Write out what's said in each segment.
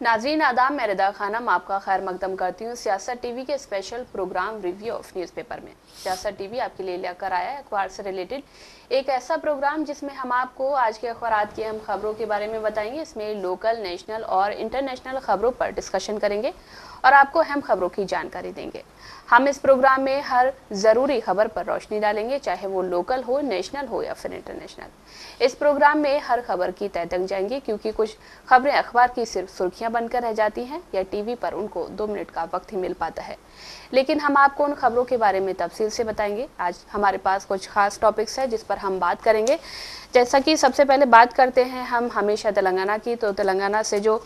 नाजरीन आदाब, मैं रिदा खानम आपका खैर मकदम करती हूँ सियासत टीवी के special programme review of newspaper में। सियासत टीवी आपके लिए लेकर आया है अखबार से रिलेटेड एक ऐसा प्रोग्राम जिसमें हम आपको आज के अखबारात की अहम खबरों के बारे में बताएंगे। इसमें लोकल, नेशनल और इंटरनेशनल खबरों पर डिस्कशन करेंगे और आपको अहम खबरों की जानकारी देंगे। हम इस प्रोग्राम में हर ज़रूरी खबर पर रोशनी डालेंगे, चाहे वो लोकल हो, नेशनल हो या फिर इंटरनेशनल। इस प्रोग्राम में हर खबर की तह तक जाएंगे, क्योंकि कुछ खबरें अखबार की सिर्फ सुर्खियां बनकर रह जाती हैं या टीवी पर उनको 2 मिनट का वक्त ही मिल पाता है, लेकिन हम आपको उन खबरों के बारे में तफसील से बताएंगे। आज हमारे पास कुछ खास टॉपिक्स है जिस पर हम बात करेंगे। जैसा कि सबसे पहले बात करते हैं हम हमेशा तेलंगाना की, तो तेलंगाना से जो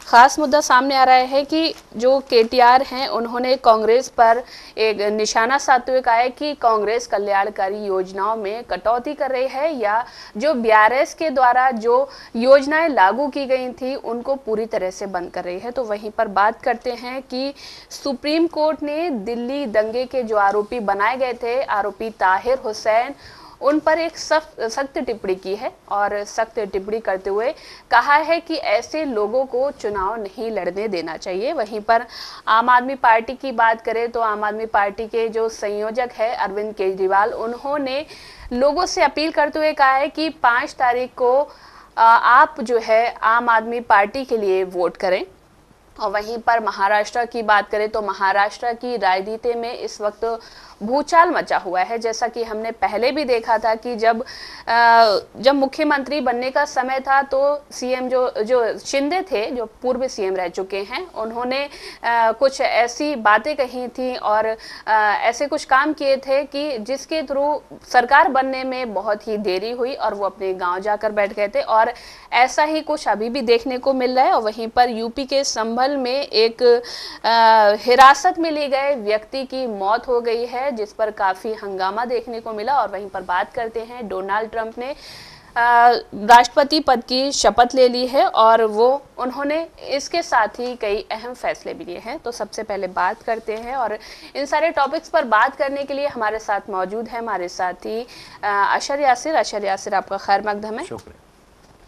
खास मुद्दा सामने आ रहा है कि जो KTR हैं उन्होंने कांग्रेस पर एक निशाना साधते हुए कहा है कि कांग्रेस कल्याणकारी योजनाओं में कटौती कर रही है या जो BRS के द्वारा जो योजनाएं लागू की गई थी उनको पूरी तरह से बंद कर रही है। तो वहीं पर बात करते हैं कि सुप्रीम कोर्ट ने दिल्ली दंगे के जो आरोपी बनाए गए थे, आरोपी ताहिर हुसैन, उन पर एक सख्त टिप्पणी की है और सख्त टिप्पणी करते हुए कहा है कि ऐसे लोगों को चुनाव नहीं लड़ने देना चाहिए। वहीं पर आम आदमी पार्टी की बात करें तो आम आदमी पार्टी के जो संयोजक है अरविंद केजरीवाल, उन्होंने लोगों से अपील करते हुए कहा है कि 5 तारीख को आप जो है आम आदमी पार्टी के लिए वोट करें। और वहीं पर महाराष्ट्र की बात करें तो महाराष्ट्र की राजनीति में इस वक्त भूचाल मचा हुआ है। जैसा कि हमने पहले भी देखा था कि जब मुख्यमंत्री बनने का समय था तो सीएम जो शिंदे थे, जो पूर्व सीएम रह चुके हैं, उन्होंने कुछ ऐसी बातें कही थी और ऐसे कुछ काम किए थे कि जिसके थ्रू सरकार बनने में बहुत ही देरी हुई और वो अपने गांव जाकर बैठ गए थे। और ऐसा ही कुछ अभी भी देखने को मिल रहा है। और वहीं पर यूपी के संभल में एक हिरासत में लिए गए व्यक्ति की मौत हो गई है, जिस पर काफी हंगामा देखने को मिला। और वहीं पर बात करते हैं, डोनाल्ड ट्रंप ने राष्ट्रपति पद की शपथ ले ली है और उन्होंने इसके साथ ही कई अहम फैसले भी लिए हैं। तो सबसे पहले बात करते हैं और इन सारे टॉपिक्स पर बात करने के लिए हमारे साथ मौजूद है हमारे साथी अशर यासिर। आपका खैर मकदम है। शुक्रिया।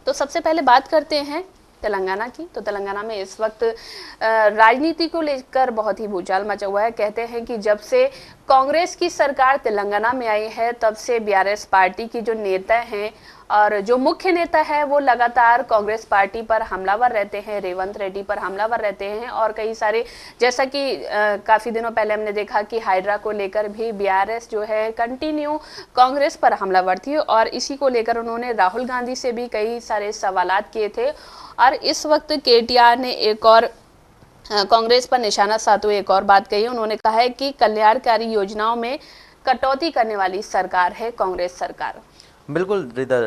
तो सबसे पहले बात करते हैं तेलंगाना की। तो तेलंगाना में इस वक्त राजनीति को लेकर बहुत ही भूचाल मचा हुआ है। कहते हैं कि जब से कांग्रेस की सरकार तेलंगाना में आई है तब से BRS पार्टी की जो नेता हैं और जो मुख्य नेता है वो लगातार कांग्रेस पार्टी पर हमलावर रहते हैं, रेवंत रेड्डी पर हमलावर रहते हैं। और कई सारे, जैसा कि काफ़ी दिनों पहले हमने देखा कि हाइड्रा को लेकर भी BRS जो है कंटिन्यू कांग्रेस पर हमलावर थी और इसी को लेकर उन्होंने राहुल गांधी से भी कई सारे सवालात किए थे। और इस वक्त KTR ने एक और कांग्रेस पर निशाना साधते हुए एक और बात कही। उन्होंने कहा है कि कल्याणकारी योजनाओं में कटौती करने वाली सरकार है कांग्रेस सरकार। बिल्कुल रिदा,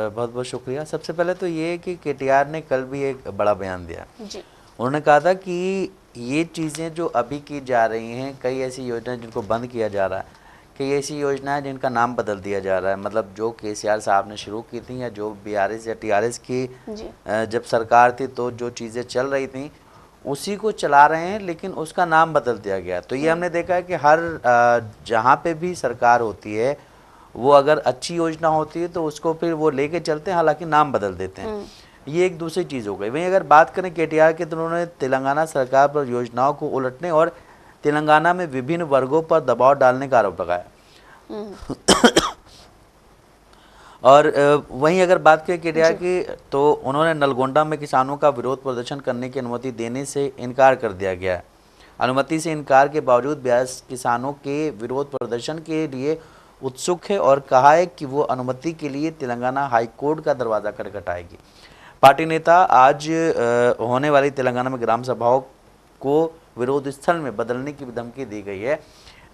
बहुत बहुत शुक्रिया। सबसे पहले तो ये कि KTR ने कल भी एक बड़ा बयान दिया जी। उन्होंने कहा था कि ये चीज़ें जो अभी की जा रही हैं, कई ऐसी योजनाएं जिनको बंद किया जा रहा है, कई ऐसी योजनाएं जिनका नाम बदल दिया जा रहा है। मतलब जो KCR साहब ने शुरू की थी या जो BRS या TRS की जब सरकार थी तो जो चीज़ें चल रही थी उसी को चला रहे हैं, लेकिन उसका नाम बदल दिया गया। तो ये हमने देखा है कि हर जहाँ पे भी सरकार होती है वो अगर अच्छी योजना होती है तो उसको फिर वो लेके चलते हैं, हालांकि नाम बदल देते हैं। ये एक दूसरी चीज़ हो गई। वहीं अगर बात करें KTR की, तो उन्होंने तेलंगाना सरकार पर योजनाओं को उलटने और तेलंगाना में विभिन्न वर्गों पर दबाव डालने का आरोप लगाया। और वहीं अगर बात करें KTR की, तो उन्होंने नलगोंडा में किसानों का विरोध प्रदर्शन करने की अनुमति देने से इनकार कर दिया गया है। अनुमति से इनकार के बावजूद BRS किसानों के विरोध प्रदर्शन के लिए उत्सुक है और कहा है कि वो अनुमति के लिए तेलंगाना हाई कोर्ट का दरवाज़ा खटखटाएगी। पार्टी नेता आज होने वाली तेलंगाना में ग्राम सभाओं को विरोध स्थल में बदलने की धमकी दी गई है।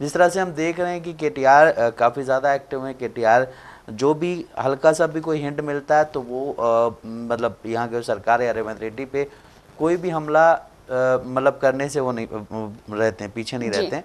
जिस तरह से हम देख रहे हैं कि KTR काफ़ी ज़्यादा एक्टिव है। KTR जो भी हल्का सा भी कोई हिंट मिलता है तो वो मतलब यहाँ के सरकार या रेवंत रेड्डी पे कोई भी हमला मतलब करने से वो नहीं रहते हैं, पीछे नहीं रहते हैं।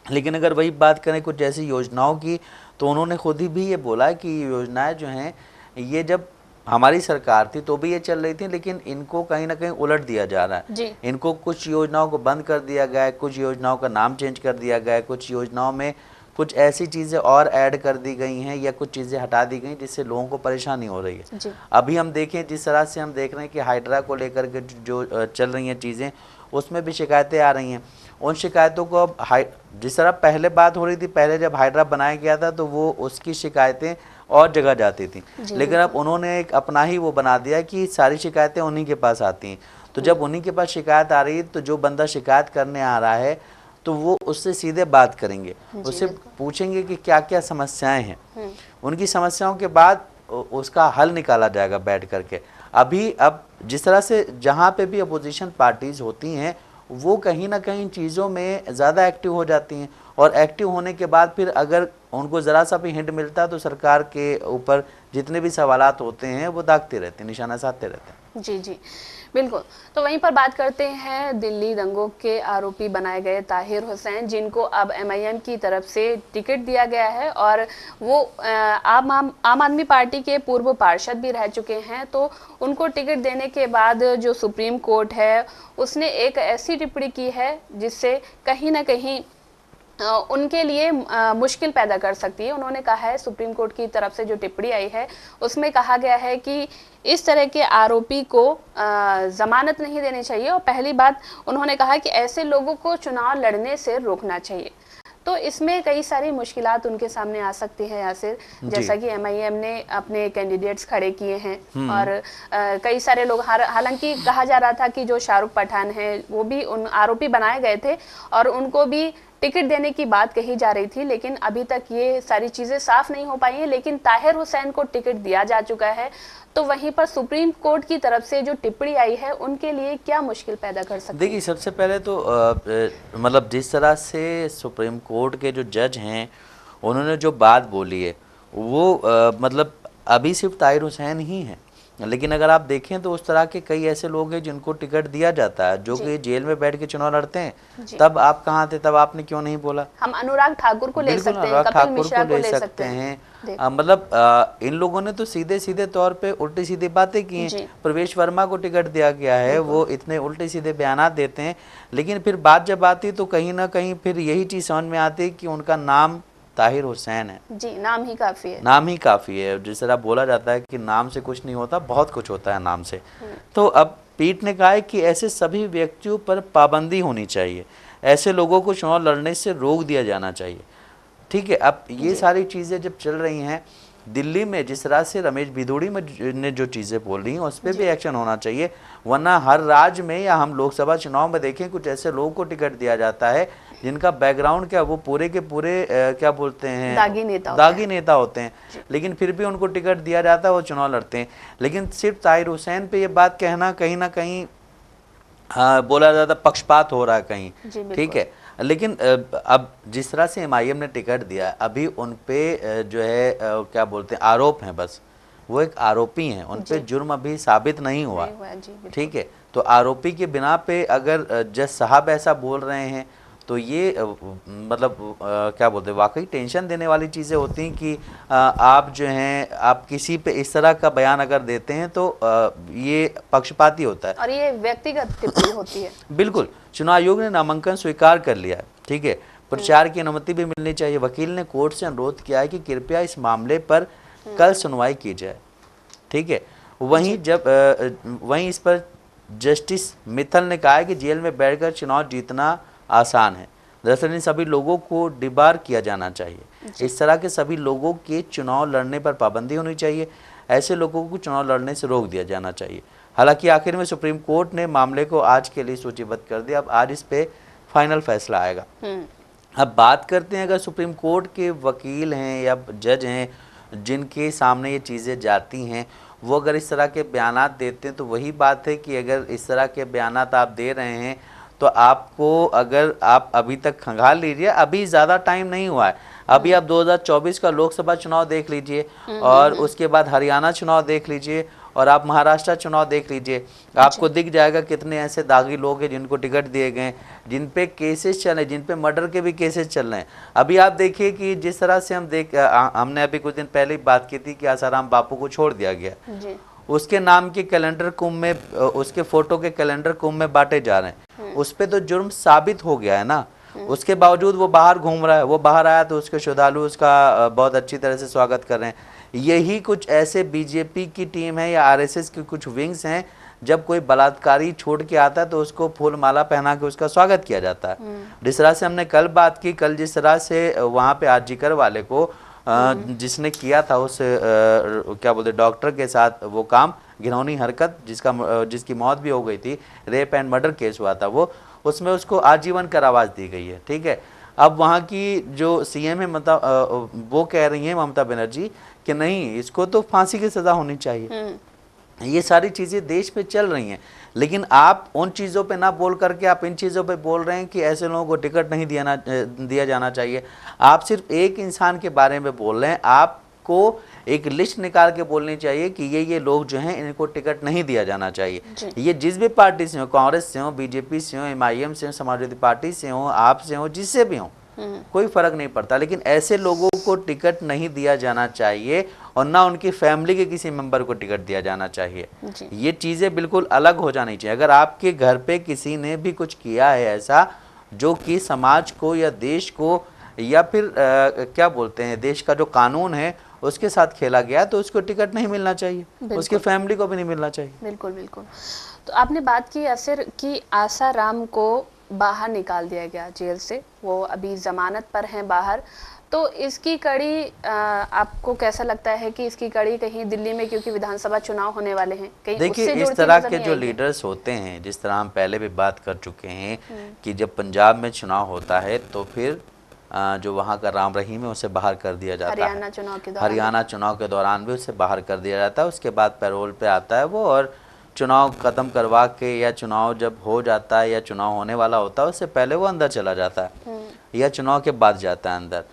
लेकिन अगर वही बात करें कुछ ऐसी योजनाओं की, तो उन्होंने खुद ही भी ये बोला कि ये योजनाएं जो हैं ये जब हमारी सरकार थी तो भी ये चल रही थी, लेकिन इनको कहीं ना कहीं उलट दिया जा रहा है। इनको कुछ योजनाओं को बंद कर दिया गया है, कुछ योजनाओं का नाम चेंज कर दिया गया है, कुछ योजनाओं में कुछ ऐसी चीज़ें और ऐड कर दी गई हैं या कुछ चीज़ें हटा दी गई जिससे लोगों को परेशानी हो रही है। अभी हम देखें जिस तरह से हम देख रहे हैं कि हाइड्रा को लेकर के जो चल रही हैं चीज़ें, उसमें भी शिकायतें आ रही हैं। उन शिकायतों को अब जिस तरह पहले बात हो रही थी, पहले जब हाइड्रा बनाया गया था तो वो उसकी शिकायतें और जगह जाती थी, लेकिन अब उन्होंने एक अपना ही वो बना दिया कि सारी शिकायतें उन्हीं के पास आती हैं। तो जब उन्हीं के पास शिकायत आ रही है तो जो बंदा शिकायत करने आ रहा है तो वो उससे सीधे बात करेंगे, उससे पूछेंगे कि क्या क्या समस्याएं हैं, उनकी समस्याओं के बाद उसका हल निकाला जाएगा बैठ करके। अब जिस तरह से जहाँ पे भी अपोजिशन पार्टीज होती हैं वो कहीं ना कहीं चीज़ों में ज़्यादा एक्टिव हो जाती हैं, और एक्टिव होने के बाद फिर अगर उनको ज़रा सा भी हिंट मिलता है तो सरकार के ऊपर जितने भी सवालात होते हैं वो दागते रहते हैं, निशाना साधते रहते हैं। जी जी बिल्कुल। तो वहीं पर बात करते हैं दिल्ली दंगों के आरोपी बनाए गए ताहिर हुसैन, जिनको अब एमआईएम की तरफ से टिकट दिया गया है और वो आम आदमी पार्टी के पूर्व पार्षद भी रह चुके हैं। तो उनको टिकट देने के बाद जो सुप्रीम कोर्ट है उसने एक ऐसी टिप्पणी की है जिससे कहीं ना कहीं उनके लिए मुश्किल पैदा कर सकती है। उन्होंने कहा है, सुप्रीम कोर्ट की तरफ से जो टिप्पणी आई है उसमें कहा गया है कि इस तरह के आरोपी को जमानत नहीं देनी चाहिए, और पहली बात उन्होंने कहा कि ऐसे लोगों को चुनाव लड़ने से रोकना चाहिए। तो इसमें कई सारी मुश्किलात उनके सामने आ सकती है यासिर, जैसा कि एमआईएम ने अपने कैंडिडेट्स खड़े किए हैं और कई सारे लोग, हालांकि कहा जा रहा था कि जो शाहरुख पठान है वो भी उन आरोपी बनाए गए थे और उनको भी टिकट देने की बात कही जा रही थी, लेकिन अभी तक ये सारी चीजें साफ नहीं हो पाई हैं। लेकिन ताहिर हुसैन को टिकट दिया जा चुका है, तो वहीं पर सुप्रीम कोर्ट की तरफ से जो टिप्पणी आई है उनके लिए क्या मुश्किल पैदा कर सकती है? देखिए, सबसे पहले तो मतलब जिस तरह से सुप्रीम कोर्ट के जो जज हैं उन्होंने जो बात बोली है वो मतलब अभी सिर्फ ताहिर हुसैन ही हैं, लेकिन अगर आप देखें तो उस तरह के कई ऐसे लोग हैं जिनको टिकट दिया जाता है जो कि जेल में बैठ के चुनाव लड़ते हैं। तब आप कहाँ थे, तब आपने क्यों नहीं बोला? हम अनुराग ठाकुर को ले सकते हैं, कपिल मिश्रा को ले सकते हैं। मतलब इन लोगों ने तो सीधे सीधे तौर पे उल्टी सीधी बातें की हैं। प्रवेश वर्मा को टिकट दिया गया है, वो इतने उल्टे सीधे बयानात देते हैं, लेकिन फिर बात जब आती तो कहीं ना कहीं फिर यही चीज़ समझ में आती है कि उनका नाम ताहिर हुसैन है। जी, नाम ही काफी है। नाम ही काफी है। जिस तरह बोला जाता है कि नाम से कुछ नहीं होता, बहुत कुछ होता है नाम से। तो अब पीठ ने कहा है कि ऐसे सभी व्यक्तियों पर पाबंदी होनी चाहिए, ऐसे लोगों को चुनाव लड़ने से रोक दिया जाना चाहिए। ठीक है, अब ये सारी चीज़ें जब चल रही हैं दिल्ली में, जिस तरह से रमेश भिदोड़ी ने जो चीज़ें बोल रही हैं उस पर भी एक्शन होना चाहिए, वरना हर राज्य में या हम लोकसभा चुनाव में देखें कुछ ऐसे लोगों को टिकट दिया जाता है जिनका बैकग्राउंड क्या, वो पूरे के पूरे क्या बोलते हैं, दागी नेता होते हैं, लेकिन फिर भी उनको टिकट दिया जाता है, वो चुनाव लड़ते हैं। लेकिन सिर्फ ताहिर हुसैन पे ये बात कहना कहीं ना कहीं बोला जाता पक्षपात हो रहा है कहीं। ठीक है, लेकिन अब जिस तरह से एमआईएम ने टिकट दिया, अभी उन पे जो है क्या बोलते हैं आरोप हैं, बस वो एक आरोपी हैं, उन पे जुर्म अभी साबित नहीं हुआ। ठीक है, तो आरोपी के बिना पे अगर जज साहब ऐसा बोल रहे हैं तो ये मतलब क्या बोलते हैं, वाकई टेंशन देने वाली चीज़ें होती हैं कि आप जो हैं आप किसी पे इस तरह का बयान अगर देते हैं तो ये पक्षपाती होता है और ये व्यक्तिगत टिप्पणी होती है। बिल्कुल। चुनाव आयोग ने नामांकन स्वीकार कर लिया है। ठीक है, प्रचार की अनुमति भी मिलनी चाहिए। वकील ने कोर्ट से अनुरोध किया है कि कृपया इस मामले पर कल सुनवाई की जाए। ठीक है, वहीं इस पर जस्टिस मित्तल ने कहा है कि जेल में बैठकर चुनाव जीतना आसान है। दरअसल इन सभी लोगों को डिबार किया जाना चाहिए। इस तरह के सभी लोगों के चुनाव लड़ने पर पाबंदी होनी चाहिए, ऐसे लोगों को चुनाव लड़ने से रोक दिया जाना चाहिए। हालांकि आखिर में सुप्रीम कोर्ट ने मामले को आज के लिए सूचीबद्ध कर दिया, अब आज इस पे फाइनल फैसला आएगा। अब बात करते हैं, अगर सुप्रीम कोर्ट के वकील हैं या जज हैं जिनके सामने ये चीज़ें जाती हैं, वो अगर इस तरह के बयानात देते हैं तो वही बात है कि अगर इस तरह के बयानात आप दे रहे हैं तो आपको, अगर आप अभी तक खंगाल लीजिए, अभी ज़्यादा टाइम नहीं हुआ है, अभी आप 2024 का लोकसभा चुनाव देख लीजिए और उसके बाद हरियाणा चुनाव देख लीजिए और आप महाराष्ट्र चुनाव देख लीजिए, आपको दिख जाएगा कितने ऐसे दागी लोग हैं जिनको टिकट दिए गए, जिन पे केसेस चल रहे, जिन पे मर्डर के भी केसेस चल रहे हैं। अभी आप देखिए कि जिस तरह से हमने अभी कुछ दिन पहले बात की थी कि आसाराम बापू को छोड़ दिया गया, उसके नाम के कैलेंडर कुंभ में, उसके फोटो के कैलेंडर कुंभ में बांटे जा रहे हैं, उस पे तो जुर्म साबित हो गया है ना। उसके बावजूद वो बाहर घूम रहा है। वो बाहर आया तो उसके श्रद्धालु उसका बहुत अच्छी तरह से स्वागत कर रहे हैं। यही कुछ ऐसे बीजेपी की टीम है या आरएसएस की कुछ विंग्स हैं, जब कोई बलात्कारी छोड़ के आता है तो उसको फूल माला पहना के उसका स्वागत किया जाता है। जिस तरह से हमने कल बात की, कल जिस तरह से वहाँ पे आर्जिकर वाले को जिसने किया था उस क्या बोलते डॉक्टर के साथ वो काम, घिनौनी हरकत, जिसकी मौत भी हो गई थी, रेप एंड मर्डर केस हुआ था वो, उसमें उसको आजीवन कारावास दी गई है। ठीक है, अब वहाँ की जो सीएम है वो कह रही हैं ममता बनर्जी कि नहीं, इसको तो फांसी की सजा होनी चाहिए। ये सारी चीज़ें देश में चल रही हैं, लेकिन आप उन चीज़ों पे ना बोल करके आप इन चीज़ों पे बोल रहे हैं कि ऐसे लोगों को टिकट नहीं दिया जाना चाहिए। आप सिर्फ एक इंसान के बारे में बोल रहे हैं, आपको एक लिस्ट निकाल के बोलनी चाहिए कि ये लोग जो हैं इनको टिकट नहीं दिया जाना चाहिए। ये जिस भी पार्टी से हो, कांग्रेस से हो, बीजेपी से हो, MIM से हो, समाजवादी पार्टी से हो, आप से हो, जिससे भी हो, कोई फर्क नहीं पड़ता, लेकिन ऐसे लोगों को टिकट नहीं दिया जाना चाहिए और ना उनकी फैमिली के किसी मेंबर को टिकट दिया जाना चाहिए। ये चीज़ें बिल्कुल अलग हो जानी चाहिए। अगर आपके घर पे किसी ने भी कुछ किया है ऐसा जो कि समाज को या देश को या फिर क्या बोलते हैं देश का जो कानून है उसके साथ खेला गया, तो उसको टिकट नहीं मिलना चाहिए, उसकी फैमिली को भी नहीं मिलना चाहिए। बिल्कुल बिल्कुल। तो आपने बात की असर की, आसाराम को बाहर निकाल दिया गया जेल से, वो अभी जमानत पर हैं बाहर, तो इसकी कड़ी आपको कैसा लगता है कि इसकी कड़ी कहीं दिल्ली में, क्योंकि विधानसभा चुनाव होने वाले हैं, कहीं देखिए इस तरह के जो लीडर्स होते हैं, जिस तरह हम पहले भी बात कर चुके हैं कि जब पंजाब में चुनाव होता है तो फिर जो वहाँ का राम रहीम है उसे बाहर कर दिया जाता है। हरियाणा चुनाव के दौरान भी उसे बाहर कर दिया जाता है। उसके बाद पैरोल पे आता है वो, और चुनाव ख़त्म करवा के या चुनाव जब हो जाता है या चुनाव होने वाला होता है उससे पहले वो अंदर चला जाता है या चुनाव के बाद जाता है अंदर।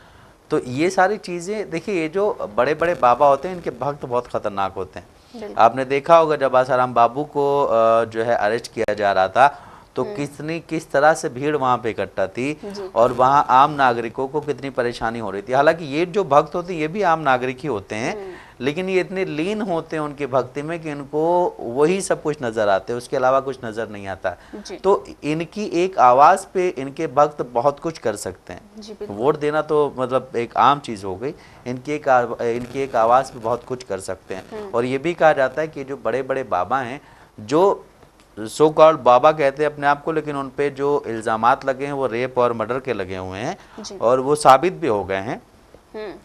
तो ये सारी चीज़ें देखिए, ये जो बड़े बड़े बाबा होते हैं इनके भक्त बहुत खतरनाक होते हैं। आपने देखा होगा जब आसाराम बाबू को जो है अरेस्ट किया जा रहा था तो किस तरह से भीड़ वहाँ पे इकट्ठा थी और वहाँ आम नागरिकों को कितनी परेशानी हो रही थी। हालांकि ये जो भक्त होते हैं ये भी आम नागरिक ही होते हैं, लेकिन ये इतने लीन होते हैं उनकी भक्ति में कि इनको वही सब कुछ नजर आते हैं, उसके अलावा कुछ नजर नहीं आता। तो इनकी एक आवाज़ पे इनके भक्त बहुत कुछ कर सकते हैं। वोट देना तो मतलब एक आम चीज़ हो गई, इनकी एक आवाज़ पे बहुत कुछ कर सकते हैं। और ये भी कहा जाता है कि जो बड़े बड़े बाबा हैं, जो सो कॉल्ड बाबा कहते हैं अपने आप को, लेकिन उन पे जो इल्ज़ामात लगे हैं वो रेप और मर्डर के लगे हुए हैं और वो साबित भी हो गए हैं,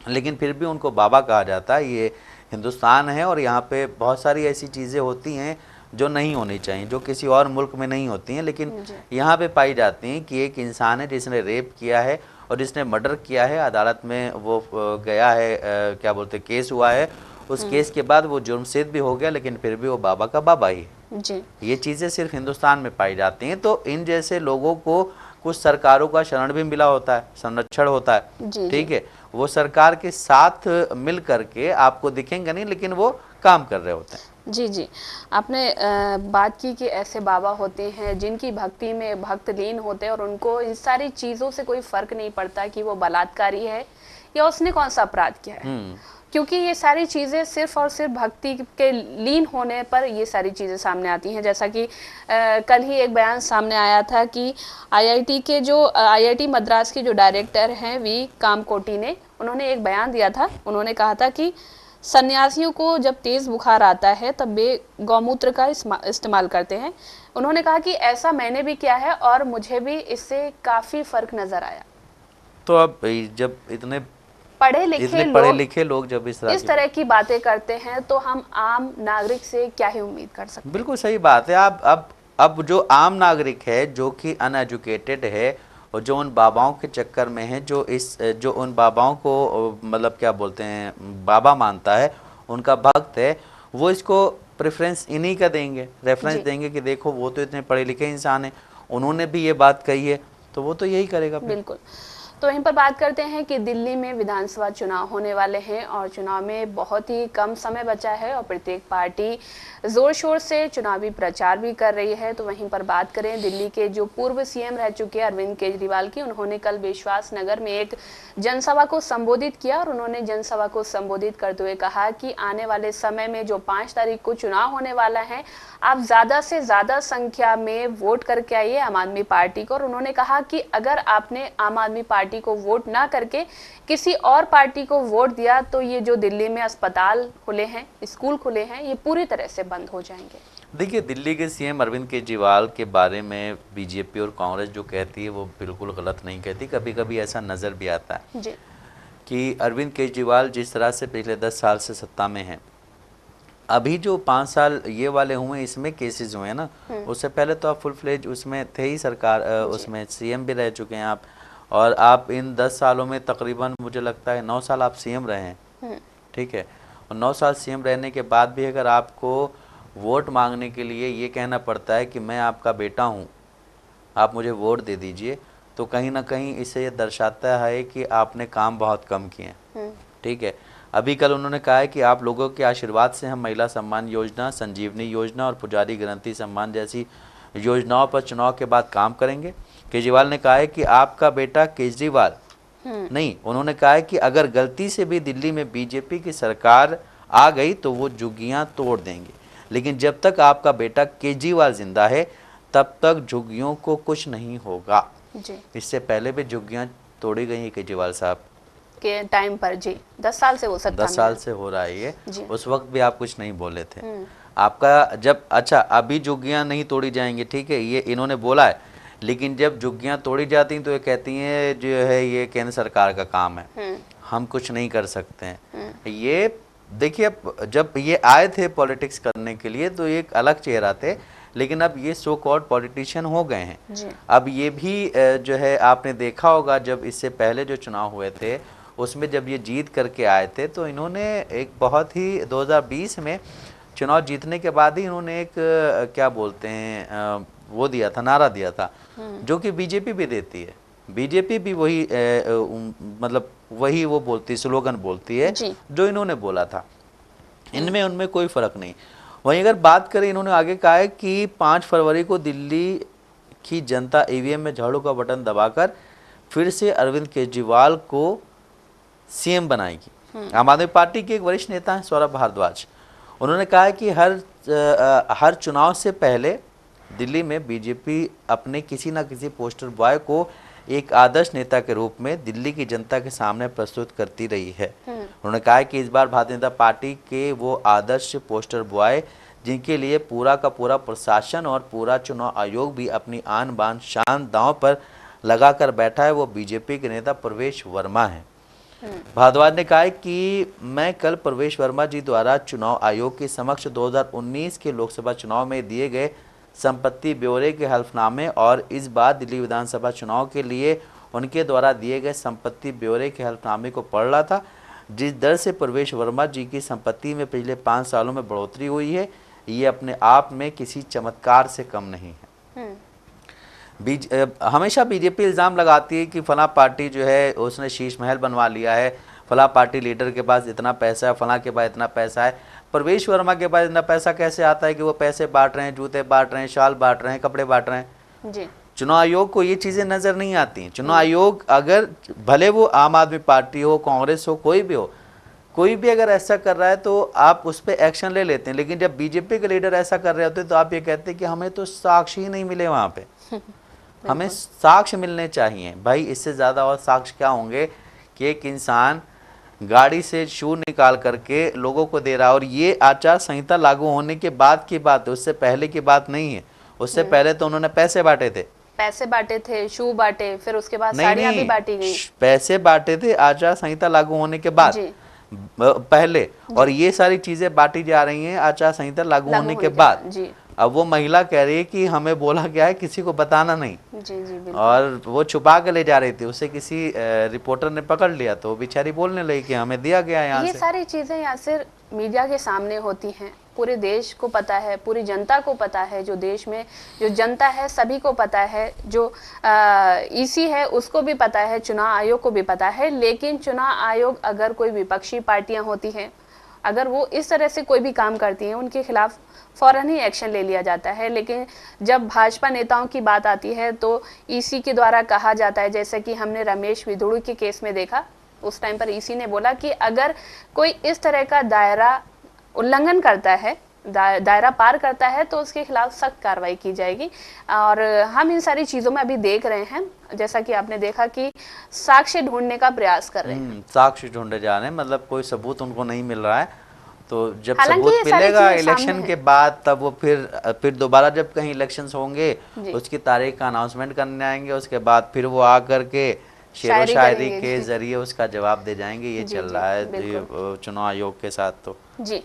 लेकिन फिर भी उनको बाबा कहा जाता है। ये हिंदुस्तान है और यहाँ पे बहुत सारी ऐसी चीज़ें होती हैं जो नहीं होनी चाहिए, जो किसी और मुल्क में नहीं होती हैं, लेकिन यहाँ पे पाई जाती हैं कि एक इंसान है जिसने रेप किया है और जिसने मर्डर किया है, अदालत में वो गया है, क्या बोलते केस हुआ है, उस केस के बाद वो जुर्म सिद्ध भी हो गया, लेकिन फिर भी वो बाबा का बाबा ही है। ये चीज़ें सिर्फ हिंदुस्तान में पाई जाती हैं। तो इन जैसे लोगों को कुछ सरकारों का शरण भी मिला होता है, संरक्षण होता है, ठीक है, वो सरकार के साथ मिल करके आपको दिखेंगे नहीं, लेकिन वो काम कर रहे होते हैं। जी, आपने बात की कि ऐसे बाबा होते हैं जिनकी भक्ति में भक्त लीन होते हैं और उनको इन सारी चीज़ों से कोई फर्क नहीं पड़ता कि वो बलात्कारी है या उसने कौन सा अपराध किया है, क्योंकि ये सारी चीज़ें सिर्फ और सिर्फ भक्ति के लीन होने पर ये सारी चीज़ें सामने आती हैं। जैसा कि कल ही एक बयान सामने आया था कि IIT मद्रास के जो डायरेक्टर हैं वी कामकोटी ने, उन्होंने एक बयान दिया था। उन्होंने कहा था कि सन्यासियों को जब तेज़ बुखार आता है तब वे गौमूत्र का इस्तेमाल करते हैं। उन्होंने कहा कि ऐसा मैंने भी किया है और मुझे भी इससे काफ़ी फ़र्क नज़र आया। तो अब जब इतने पढ़े लिखे लोग जब इस तरह की बातें करते हैं तो हम आम नागरिक से क्या ही उम्मीद कर सकते हैं। बिल्कुल सही बात है। अब जो आम नागरिक है जो कि अनएजुकेटेड है और जो उन बाबाओं के चक्कर में है, जो उन बाबाओं को मतलब क्या बोलते हैं बाबा मानता है, उनका भक्त है, वो इसको प्रेफरेंस इन्हीं का देंगे, रेफरेंस देंगे कि देखो वो तो इतने पढ़े लिखे इंसान हैं, उन्होंने भी ये बात कही है, तो वो तो यही करेगा। बिल्कुल। तो वहीं पर बात करते हैं कि दिल्ली में विधानसभा चुनाव होने वाले हैं और चुनाव में बहुत ही कम समय बचा है और प्रत्येक पार्टी जोर शोर से चुनावी प्रचार भी कर रही है। तो वहीं पर बात करें दिल्ली के जो पूर्व सीएम रह चुके अरविंद केजरीवाल की, उन्होंने कल विश्वास नगर में एक जनसभा को संबोधित किया और उन्होंने जनसभा को संबोधित करते हुए कहा कि आने वाले समय में जो 5 तारीख को चुनाव होने वाला है, आप ज्यादा से ज्यादा संख्या में वोट करके आइए आम आदमी पार्टी को। और उन्होंने कहा कि अगर आपने आम आदमी पार्टी को वोट ना करके किसी और पार्टी को वोट दिया तो ये जो दिल्ली में अस्पताल खुले हैं, स्कूल खुले हैं, ये पूरी तरह से बंद हो जाएंगे। देखिए, दिल्ली के सीएम अरविंद केजरीवाल के बारे में बीजेपी और कांग्रेस जो कहती है वो बिल्कुल गलत नहीं कहती। कभी कभी ऐसा नज़र भी आता है जी। कि अरविंद केजरीवाल जिस तरह से पिछले 10 साल से सत्ता में हैं, अभी जो 5 साल ये वाले हुए इसमें केसेस हुए हैं ना, उससे पहले तो आप फुल फ्लेज उसमें थे ही सरकार, उसमें सीएम भी रह चुके हैं आप, और आप इन 10 सालों में तकरीबन मुझे लगता है 9 साल आप सीएम रहे हैं, ठीक है। और 9 साल सीएम रहने के बाद भी अगर आपको वोट मांगने के लिए ये कहना पड़ता है कि मैं आपका बेटा हूँ, आप मुझे वोट दे दीजिए, तो कहीं ना कहीं इससे ये दर्शाता है कि आपने काम बहुत कम किए हैं, ठीक है। अभी कल उन्होंने कहा है कि आप लोगों के आशीर्वाद से हम महिला सम्मान योजना, संजीवनी योजना और पुजारी गारंटी सम्मान जैसी योजनाओं पर चुनाव के बाद काम करेंगे। केजरीवाल ने कहा है कि आपका बेटा केजरीवाल नहीं, उन्होंने कहा है कि अगर गलती से भी दिल्ली में बीजेपी की सरकार आ गई तो वो झुग्गियां तोड़ देंगे, लेकिन जब तक आपका बेटा केजरीवाल जिंदा है तब तक झुग्गियों को कुछ नहीं होगा। इससे पहले भी झुग्गियां तोड़ी गई हैं केजरीवाल साहब के टाइम पर। जी, 10 साल से वो सत्ता में 10 साल से हो रहा है ये। उस वक्त भी आप कुछ नहीं बोले थे आपका जब, अच्छा अभी झुग्गियां नहीं तोड़ी जाएंगी, ठीक है, ये इन्होंने बोला है, लेकिन जब झुग्गियां तोड़ी जाती हैं तो ये कहती हैं जो है ये केंद्र सरकार का काम है, हम कुछ नहीं कर सकते हैं। ये देखिए, जब ये आए थे पॉलिटिक्स करने के लिए तो एक अलग चेहरा थे, लेकिन अब ये सो कॉल्ड पॉलिटिशियन हो गए हैं। अब ये भी जो है आपने देखा होगा, जब इससे पहले जो चुनाव हुए थे उसमें जब ये जीत करके आए थे तो इन्होंने एक बहुत ही 2020 में चुनाव जीतने के बाद ही इन्होंने एक क्या बोलते हैं वो दिया था, नारा दिया था, जो कि बीजेपी भी देती है। बीजेपी भी वही मतलब वही वो बोलती, स्लोगन बोलती है जो इन्होंने बोला था। इनमें उनमें कोई फर्क नहीं। वहीं अगर बात करें, इन्होंने आगे कहा है कि 5 फरवरी को दिल्ली की जनता ईवीएम में झाड़ू का बटन दबाकर फिर से अरविंद केजरीवाल को सीएम बनाएगी। आम आदमी पार्टी के एक वरिष्ठ नेता हैं सौरभ भारद्वाज, उन्होंने कहा है कि हर चुनाव से पहले दिल्ली में बीजेपी अपने किसी न किसी पोस्टर बॉय को एक आदर्श नेता के रूप में दिल्ली की जनता के सामने प्रस्तुत करती रही है। उन्होंने कहा है कि इस बार भारतीय जनता पार्टी के वो आदर्श पोस्टर बॉय जिनके लिए पूरा का पूरा प्रशासन और पूरा चुनाव आयोग भी अपनी आन बान शान दांव पर लगाकर बैठा है, वो बीजेपी के नेता प्रवेश वर्मा है। भारद्वाज ने कहा है कि मैं कल प्रवेश वर्मा जी द्वारा चुनाव आयोग के समक्ष 2019 के लोकसभा चुनाव में दिए गए संपत्ति ब्यौरे के हल्फनामे और इस बार दिल्ली विधानसभा चुनाव के लिए उनके द्वारा दिए गए संपत्ति ब्यौरे के हल्फनामे को पढ़ रहा था, जिस दर से प्रवेश वर्मा जी की संपत्ति में पिछले 5 सालों में बढ़ोतरी हुई है, ये अपने आप में किसी चमत्कार से कम नहीं है। हमेशा बीजेपी इल्ज़ाम लगाती है कि फला पार्टी जो है उसने शीश महल बनवा लिया है, फला पार्टी लीडर के पास इतना पैसा है, फला के पास इतना पैसा है। प्रवेश वर्मा के पास इतना पैसा कैसे आता है कि वो पैसे बांट रहे हैं, जूते बांट रहे हैं, शाल बांट रहे हैं, कपड़े बांट रहे हैं? जी। चुनाव आयोग को ये चीज़ें नज़र नहीं आती। चुनाव आयोग अगर भले वो आम आदमी पार्टी हो, कांग्रेस हो, कोई भी हो, कोई भी अगर ऐसा कर रहा है तो आप उस पर एक्शन ले लेते हैं, लेकिन जब बीजेपी के लीडर ऐसा कर रहे होते तो आप ये कहते हैं कि हमें तो साक्ष्य ही नहीं मिले वहाँ पे। हमें साक्ष्य मिलने चाहिए भाई, इससे ज़्यादा और साक्ष्य क्या होंगे कि एक इंसान गाड़ी से शू निकाल करके लोगों को दे रहा है। और ये आचार संहिता लागू होने के बाद की बात है, उससे पहले की बात नहीं है। उससे पहले तो उन्होंने पैसे बांटे थे, शू बांटे, फिर उसके बाद साड़ियां भी बांटी गई। पैसे बांटे थे आचार संहिता लागू होने के बाद पहले, और ये सारी चीजें बांटी जा रही हैं आचार संहिता लागू होने के बाद। अब वो महिला कह रही है कि हमें बोला गया है किसी को बताना नहीं, जी, और वो छुपा के ले जा रही थी, उसे किसी रिपोर्टर ने पकड़ लिया तो बेचारी बोलने लगी कि हमें दिया गया है। यहाँ ये सारी चीजें यहाँ से मीडिया के सामने होती हैं, पूरे देश को पता है, पूरी जनता को पता है, जो देश में जो जनता है सभी को पता है, जो ईसी है उसको भी पता है, चुनाव आयोग को भी पता है। लेकिन चुनाव आयोग अगर कोई विपक्षी पार्टियां होती हैं, अगर वो इस तरह से कोई भी काम करती हैं, उनके खिलाफ फौरन ही एक्शन ले लिया जाता है। लेकिन जब भाजपा नेताओं की बात आती है तो ईसी के द्वारा कहा जाता है, जैसे कि हमने रमेश विधुड़ू के केस में देखा, उस टाइम पर ईसी ने बोला कि अगर कोई इस तरह का दायरा उल्लंघन करता है, दायरा पार करता है, तो उसके खिलाफ सख्त कार्रवाई की जाएगी। और हम इन सारी चीज़ों में अभी देख रहे हैं, जैसा कि आपने देखा कि साक्ष्य ढूंढने का प्रयास कर रहे हैं, साक्ष्य ढूंढे जा रहे हैं, मतलब कोई सबूत उनको नहीं मिल रहा है। तो जब हालांकि सबूत ये सारी मिलेगा चीजें इलेक्शन सामने के हैं। बाद, तब वो फिर दोबारा जब कहीं इलेक्शंस होंगे जी। उसकी तारीख का अनाउंसमेंट करने आएंगे, उसके बाद फिर वो आकर के शेरो शायरी शायरी करेंगे। के जरिए उसका जवाब दे जाएंगे। ये जी, चल जी, रहा है बिल्कुल। चुनाव आयोग के साथ। तो जी,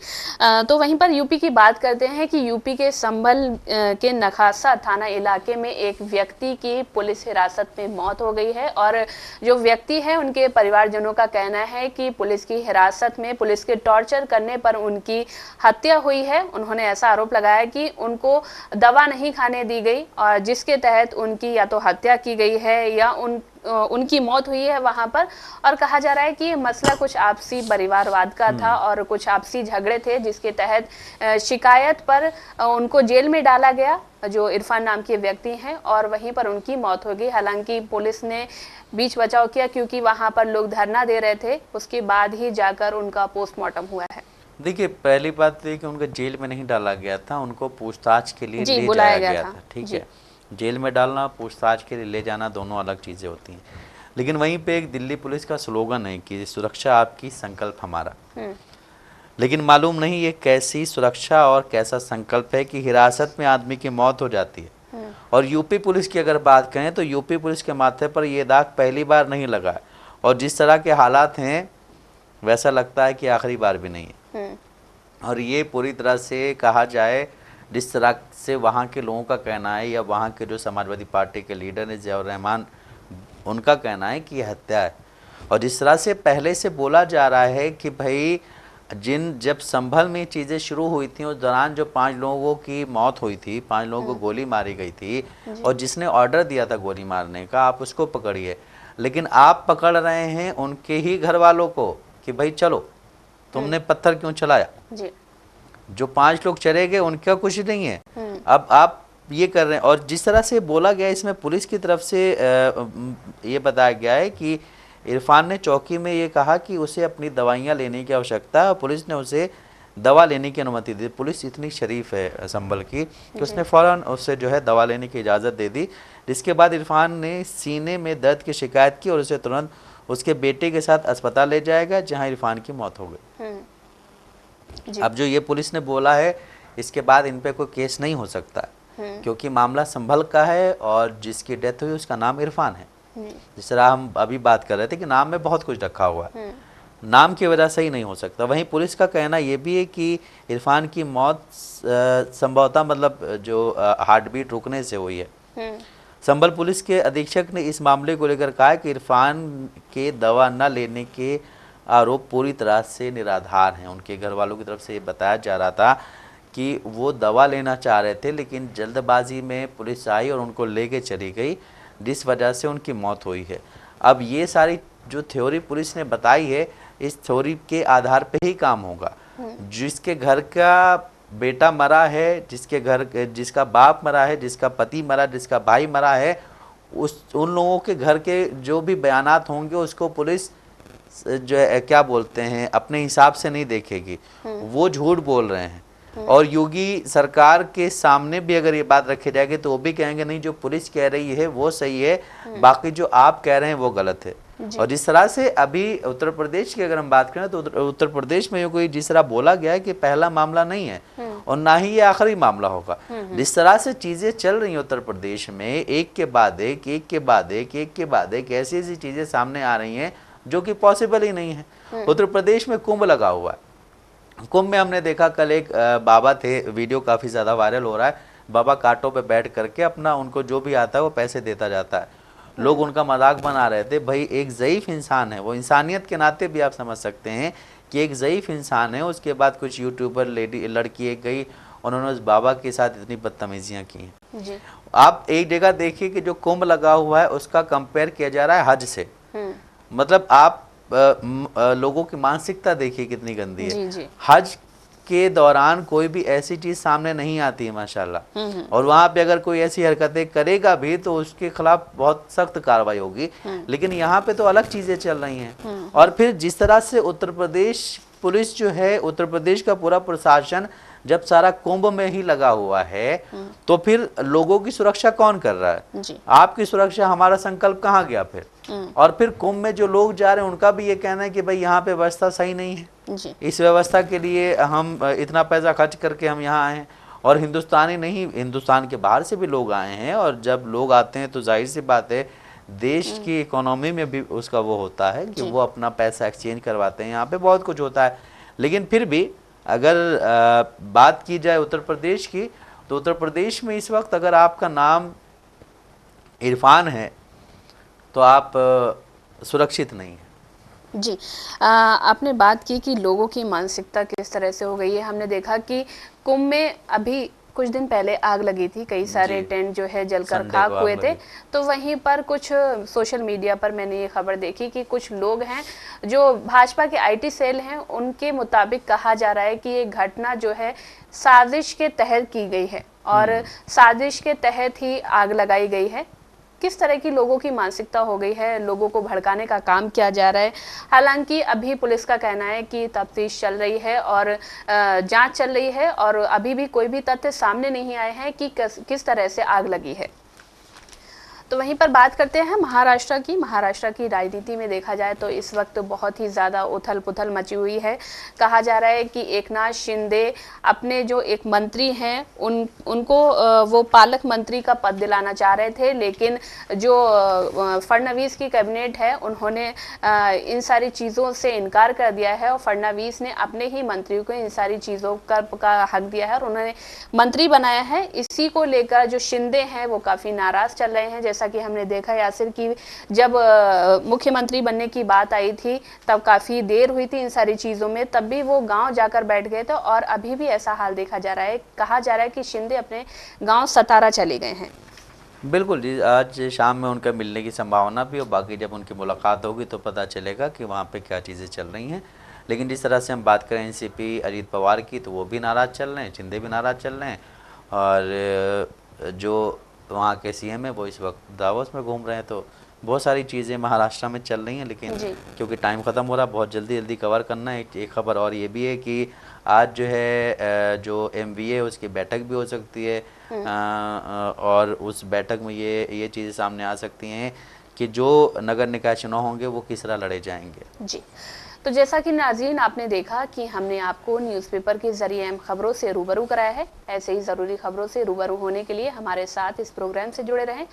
तो वहीं पर यूपी की बात करते हैं कि यूपी के संभल के नखासा थाना इलाके में एक व्यक्ति की पुलिस हिरासत में मौत हो गई है। और जो व्यक्ति है, उनके परिवारजनों का कहना है कि पुलिस की हिरासत में पुलिस के टॉर्चर करने पर उनकी हत्या हुई है। उन्होंने ऐसा आरोप लगाया कि उनको दवा नहीं खाने दी गई, और जिसके तहत उनकी या तो हत्या की गई है या उनकी मौत हुई है वहां पर। और कहा जा रहा है कि ये मसला कुछ आपसी परिवारवाद का था और कुछ आपसी झगड़े थे, जिसके तहत शिकायत पर उनको जेल में डाला गया, जो इरफान नाम के व्यक्ति हैं, और वहीं पर उनकी मौत हो गई। हालांकि पुलिस ने बीच बचाव किया, क्योंकि वहां पर लोग धरना दे रहे थे, उसके बाद ही जाकर उनका पोस्टमार्टम हुआ है। देखिए, पहली बात तो ये कि उनको जेल में नहीं डाला गया था, उनको पूछताछ के लिए ले बुलाया जाया गया गया था। ठीक जी। है, जेल में डालना, पूछताछ के लिए ले जाना, दोनों अलग चीज़ें होती हैं। लेकिन वहीं पे एक दिल्ली पुलिस का स्लोगन है कि सुरक्षा आपकी, संकल्प हमारा। लेकिन मालूम नहीं ये कैसी सुरक्षा और कैसा संकल्प है कि हिरासत में आदमी की मौत हो जाती है। और यूपी पुलिस की अगर बात करें तो यूपी पुलिस के माथे पर ये दाग पहली बार नहीं लगा है, और जिस तरह के हालात हैं वैसा लगता है कि आखिरी बार भी नहीं है। और ये पूरी तरह से कहा जाए, जिस तरह से वहाँ के लोगों का कहना है, या वहाँ के जो समाजवादी पार्टी के लीडर हैं ज़ियाउर रहमान, उनका कहना है कि यह हत्या है। और जिस तरह से पहले से बोला जा रहा है कि भाई जब संभल में चीज़ें शुरू हुई थी, उस दौरान जो 5 लोगों की मौत हुई थी, 5 लोगों को गोली मारी गई थी, और जिसने ऑर्डर दिया था गोली मारने का, आप उसको पकड़िए। लेकिन आप पकड़ रहे हैं उनके ही घर वालों को कि भाई चलो, तुमने पत्थर क्यों चलाया। जो 5 लोग चले गए उनका कुछ नहीं है, अब आप ये कर रहे हैं। और जिस तरह से बोला गया, इसमें पुलिस की तरफ से ये बताया गया है कि इरफान ने चौकी में ये कहा कि उसे अपनी दवाइयाँ लेने की आवश्यकता है, और पुलिस ने उसे दवा लेने की अनुमति दी। पुलिस इतनी शरीफ है संभल की कि उसने फ़ौरन उससे जो है दवा लेने की इजाज़त दे दी, जिसके बाद इरफान ने सीने में दर्द की शिकायत की और उसे तुरंत उसके बेटे के साथ अस्पताल ले जाएगा, जहाँ इरफान की मौत हो गई। अब जो ये पुलिस ने बोला है, इसके बाद इन पे कोई केस नहीं हो सकता, क्योंकि मामला संभल का है और जिसकी डेथ हुई उसका नाम इरफान है। जिस तरह हम अभी बात कर रहे थे कि नाम में बहुत कुछ रखा हुआ है, नाम की वजह से ही नहीं हो सकता। वहीं पुलिस का कहना ये भी है कि इरफान की मौत संभवतः मतलब जो हार्ट बीट रुकने से हुई है। संभल पुलिस के अधीक्षक ने इस मामले को लेकर कहा कि इरफान के दवा न लेने के आरोप पूरी तरह से निराधार हैं। उनके घर वालों की तरफ से ये बताया जा रहा था कि वो दवा लेना चाह रहे थे, लेकिन जल्दबाजी में पुलिस आई और उनको लेके चली गई, जिस वजह से उनकी मौत हुई है। अब ये सारी जो थ्योरी पुलिस ने बताई है, इस थ्योरी के आधार पे ही काम होगा। जिसके घर का बेटा मरा है, जिसका बाप मरा है, जिसका पति मरा, जिसका भाई मरा है, उन लोगों के घर के जो भी बयानात होंगे उसको पुलिस जो है क्या बोलते हैं, अपने हिसाब से नहीं देखेगी। वो झूठ बोल रहे हैं। और योगी सरकार के सामने भी अगर ये बात रखी जाएगी तो वो भी कहेंगे नहीं, जो पुलिस कह रही है वो सही है, बाकी जो आप कह रहे हैं वो गलत है। और जिस तरह से अभी उत्तर प्रदेश की अगर हम बात करें तो उत्तर प्रदेश में कोई जिस तरह बोला गया है कि पहला मामला नहीं है और ना ही ये आखिरी मामला होगा। जिस तरह से चीजें चल रही हैं उत्तर प्रदेश में, एक के बाद एक, एक के बाद एक, एक के बाद एक, ऐसी ऐसी चीजें सामने आ रही हैं जो कि पॉसिबल ही नहीं है। उत्तर प्रदेश में कुंभ लगा हुआ है। कुंभ में हमने देखा, कल एक बाबा थे, वीडियो काफ़ी ज़्यादा वायरल हो रहा है। बाबा कांटों पे बैठ करके अपना उनको जो भी आता है वो पैसे देता जाता है। लोग उनका मजाक बना रहे थे। भाई एक ज़ईफ़ इंसान है, वो इंसानियत के नाते भी आप समझ सकते हैं कि एक ज़ईफ़ इंसान है, उसके बाद कुछ यूट्यूबर लड़की एक गई, उन्होंने उस बाबा के साथ इतनी बदतमीजियाँ की हैं। जी। आप एक जगह देखिए कि जो कुंभ लगा हुआ है उसका कंपेयर किया जा रहा है हज से। मतलब आप लोगों की मानसिकता देखिए कितनी गंदी है। जी जी। हज के दौरान कोई भी ऐसी चीज सामने नहीं आती है माशाल्लाह, और वहां पे अगर कोई ऐसी हरकतें करेगा भी तो उसके खिलाफ बहुत सख्त कार्रवाई होगी। लेकिन यहाँ पे तो अलग चीजें चल रही हैं। और फिर जिस तरह से उत्तर प्रदेश पुलिस जो है, उत्तर प्रदेश का पूरा प्रशासन जब सारा कुंभ में ही लगा हुआ है, तो फिर लोगों की सुरक्षा कौन कर रहा है? जी। आपकी सुरक्षा, हमारा संकल्प कहाँ गया फिर? और फिर कुंभ में जो लोग जा रहे हैं उनका भी ये कहना है कि भाई यहाँ पे व्यवस्था सही नहीं है, जी। इस व्यवस्था के लिए हम इतना पैसा खर्च करके हम यहाँ आए हैं। और हिंदुस्तानी नहीं, हिंदुस्तान के बाहर से भी लोग आए हैं, और जब लोग आते हैं तो जाहिर सी बात है देश की इकोनॉमी में भी उसका वो होता है कि वो अपना पैसा एक्सचेंज करवाते हैं, यहाँ पे बहुत कुछ होता है। लेकिन फिर भी अगर बात की जाए उत्तर प्रदेश की, तो उत्तर प्रदेश में इस वक्त अगर आपका नाम इरफान है तो आप सुरक्षित नहीं हैं। जी। आपने बात की कि लोगों की मानसिकता किस तरह से हो गई है। हमने देखा कि कुंभ में अभी कुछ दिन पहले आग लगी थी, कई सारे टेंट जो है जलकर खाक हुए थे। तो वहीं पर कुछ सोशल मीडिया पर मैंने ये खबर देखी कि कुछ लोग हैं जो भाजपा के आईटी सेल हैं, उनके मुताबिक कहा जा रहा है कि ये घटना जो है साजिश के तहत की गई है और साजिश के तहत ही आग लगाई गई है। किस तरह की लोगों की मानसिकता हो गई है, लोगों को भड़काने का काम किया जा रहा है। हालांकि अभी पुलिस का कहना है कि तफ्तीश चल रही है और जांच चल रही है और अभी भी कोई भी तथ्य सामने नहीं आए हैं कि किस तरह से आग लगी है। तो वहीं पर बात करते हैं महाराष्ट्र की राजनीति में देखा जाए तो इस वक्त बहुत ही ज़्यादा उथल पुथल मची हुई है। कहा जा रहा है कि एकनाथ शिंदे अपने जो एक मंत्री हैं उनको वो पालक मंत्री का पद दिलाना चाह रहे थे, लेकिन जो फडणवीस की कैबिनेट है उन्होंने इन सारी चीज़ों से इनकार कर दिया है और फडणवीस ने अपने ही मंत्रियों को इन सारी चीज़ों का हक दिया है और उन्होंने मंत्री बनाया है। इसी को लेकर जो शिंदे हैं वो काफ़ी नाराज़ चल रहे हैं। जैसा कि हमने देखा यासिर की जब मुख्यमंत्री बनने की बात आई थी तब काफी देर हुई थी इन सारी चीजों में, तब भी वो गांव जाकर बैठ गए थे और अभी भी ऐसा हाल देखा जा रहा है। कहा जा रहा है कि शिंदे अपने गांव सतारा चले गए हैं। बिल्कुल जी, आज शाम में उनका मिलने की संभावना भी, और बाकी जब उनकी मुलाकात होगी तो पता चलेगा कि वहाँ पे क्या चीज़ें चल रही हैं। लेकिन जिस तरह से हम बात करें एनसीपी अजीत पवार की, तो वो भी नाराज़ चल रहे हैं, शिंदे भी नाराज़ चल रहे हैं, और जो वहाँ के सीएम है वो इस वक्त दावोस में घूम रहे हैं। तो बहुत सारी चीज़ें महाराष्ट्र में चल रही हैं। लेकिन क्योंकि टाइम ख़त्म हो रहा है, बहुत जल्दी कवर करना है। एक खबर और ये भी है कि आज जो है जो MVA है उसकी बैठक भी हो सकती है, और उस बैठक में ये चीज़ें सामने आ सकती हैं कि जो नगर निकाय चुनाव होंगे वो किस तरह लड़े जाएंगे। जी, तो जैसा कि नाज़रीन आपने देखा कि हमने आपको न्यूज़पेपर के जरिए अहम खबरों से रूबरू कराया है। ऐसे ही ज़रूरी खबरों से रूबरू होने के लिए हमारे साथ इस प्रोग्राम से जुड़े रहें,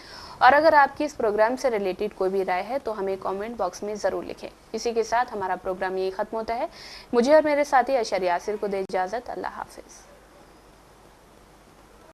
और अगर आपकी इस प्रोग्राम से रिलेटेड कोई भी राय है तो हमें कमेंट बॉक्स में ज़रूर लिखें। इसी के साथ हमारा प्रोग्राम यही ख़त्म होता है। मुझे और मेरे साथी अशर यासिर को दे इजाज़त। अल्लाह हाफिज़।